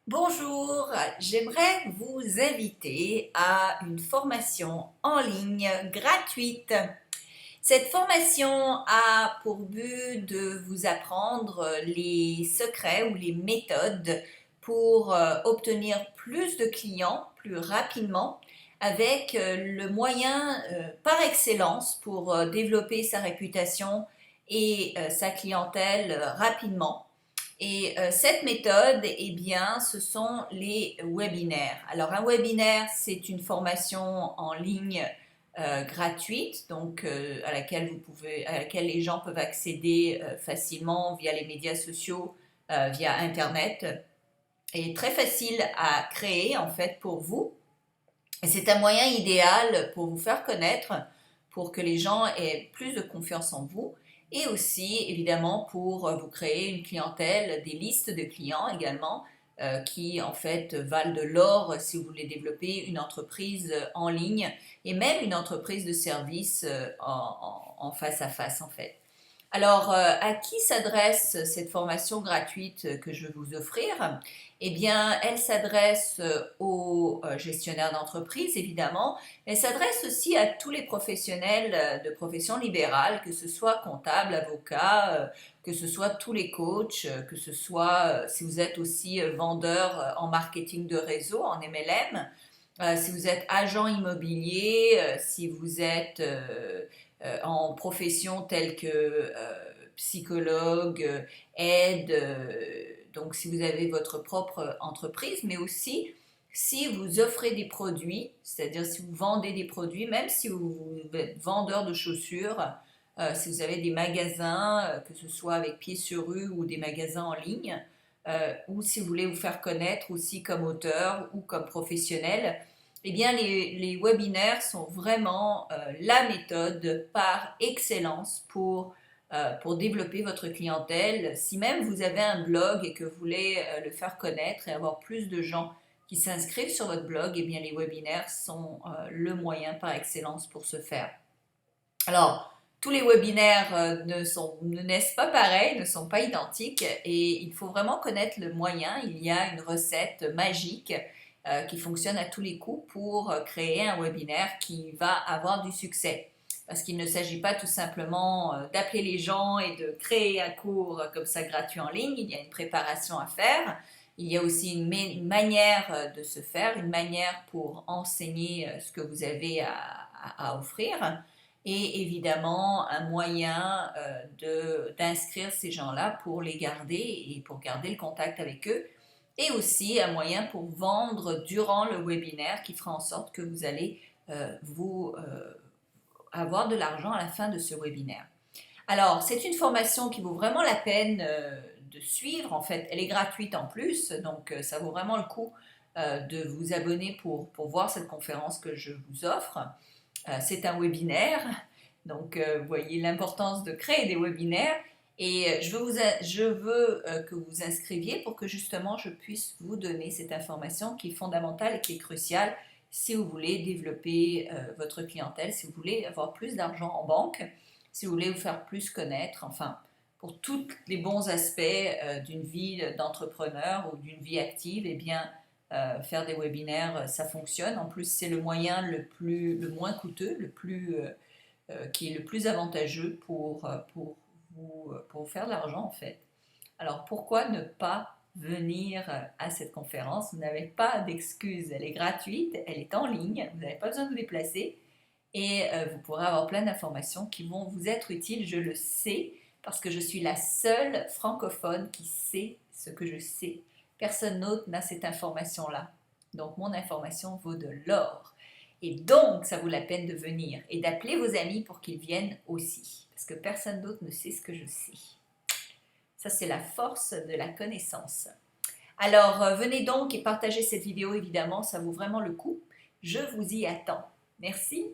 Bonjour, j'aimerais vous inviter à une formation en ligne gratuite. Cette formation a pour but de vous apprendre les secrets ou les méthodes pour obtenir plus de clients plus rapidement avec le moyen par excellence pour développer sa réputation et sa clientèle rapidement. Et cette méthode, eh bien, ce sont les webinaires. Alors, un webinaire, c'est une formation en ligne gratuite, donc à laquelle les gens peuvent accéder facilement via les médias sociaux, via Internet, et très facile à créer en fait pour vous. Et c'est un moyen idéal pour vous faire connaître, pour que les gens aient plus de confiance en vous et aussi évidemment pour vous créer une clientèle, des listes de clients également qui en fait valent de l'or si vous voulez développer une entreprise en ligne et même une entreprise de service en face à face en fait. Alors, à qui s'adresse cette formation gratuite que je vais vous offrir? Eh bien, elle s'adresse aux gestionnaires d'entreprise, évidemment, mais elle s'adresse aussi à tous les professionnels de profession libérale, que ce soit comptable, avocat, que ce soit tous les coachs, que ce soit si vous êtes aussi vendeur en marketing de réseau, en MLM, si vous êtes agent immobilier, si vous êtes en profession telle que psychologue, aide, donc si vous avez votre propre entreprise, mais aussi si vous offrez des produits, c'est-à-dire si vous vendez des produits, même si vous êtes vendeur de chaussures, si vous avez des magasins, que ce soit avec pied sur rue ou des magasins en ligne, ou si vous voulez vous faire connaître aussi comme auteur ou comme professionnel, eh bien les webinaires sont vraiment la méthode par excellence pour développer votre clientèle. Si même vous avez un blog et que vous voulez le faire connaître et avoir plus de gens qui s'inscrivent sur votre blog, eh bien les webinaires sont le moyen par excellence pour ce faire. Alors, tous les webinaires ne naissent pas pareils, ne sont pas identiques et il faut vraiment connaître le moyen. Il y a une recette magique qui fonctionne à tous les coups pour créer un webinaire qui va avoir du succès. Parce qu'il ne s'agit pas tout simplement d'appeler les gens et de créer un cours comme ça gratuit en ligne. Il y a une préparation à faire. Il y a aussi une manière de se faire, une manière pour enseigner ce que vous avez à offrir et évidemment un moyen d'inscrire ces gens-là pour les garder et pour garder le contact avec eux et aussi un moyen pour vendre durant le webinaire qui fera en sorte que vous allez vous avoir de l'argent à la fin de ce webinaire. Alors, c'est une formation qui vaut vraiment la peine de suivre. En fait, elle est gratuite en plus, donc ça vaut vraiment le coup de vous abonner pour voir cette conférence que je vous offre. C'est un webinaire, donc vous voyez l'importance de créer des webinaires. Et je veux que vous vous inscriviez pour que justement je puisse vous donner cette information qui est fondamentale et qui est cruciale si vous voulez développer votre clientèle, si vous voulez avoir plus d'argent en banque, si vous voulez vous faire plus connaître, enfin, pour tous les bons aspects d'une vie d'entrepreneur ou d'une vie active, eh bien, faire des webinaires, ça fonctionne. En plus, c'est le moyen le moins coûteux, qui est le plus avantageux pour vous faire de l'argent en fait. Alors pourquoi ne pas venir à cette conférence? Vous n'avez pas d'excuses, elle est gratuite, elle est en ligne, vous n'avez pas besoin de vous déplacer et vous pourrez avoir plein d'informations qui vont vous être utiles, je le sais, parce que je suis la seule francophone qui sait ce que je sais. Personne d'autre n'a cette information-là. Donc mon information vaut de l'or. Et donc, ça vaut la peine de venir et d'appeler vos amis pour qu'ils viennent aussi. Parce que personne d'autre ne sait ce que je sais. Ça, c'est la force de la connaissance. Alors, venez donc et partagez cette vidéo, évidemment, ça vaut vraiment le coup. Je vous y attends. Merci.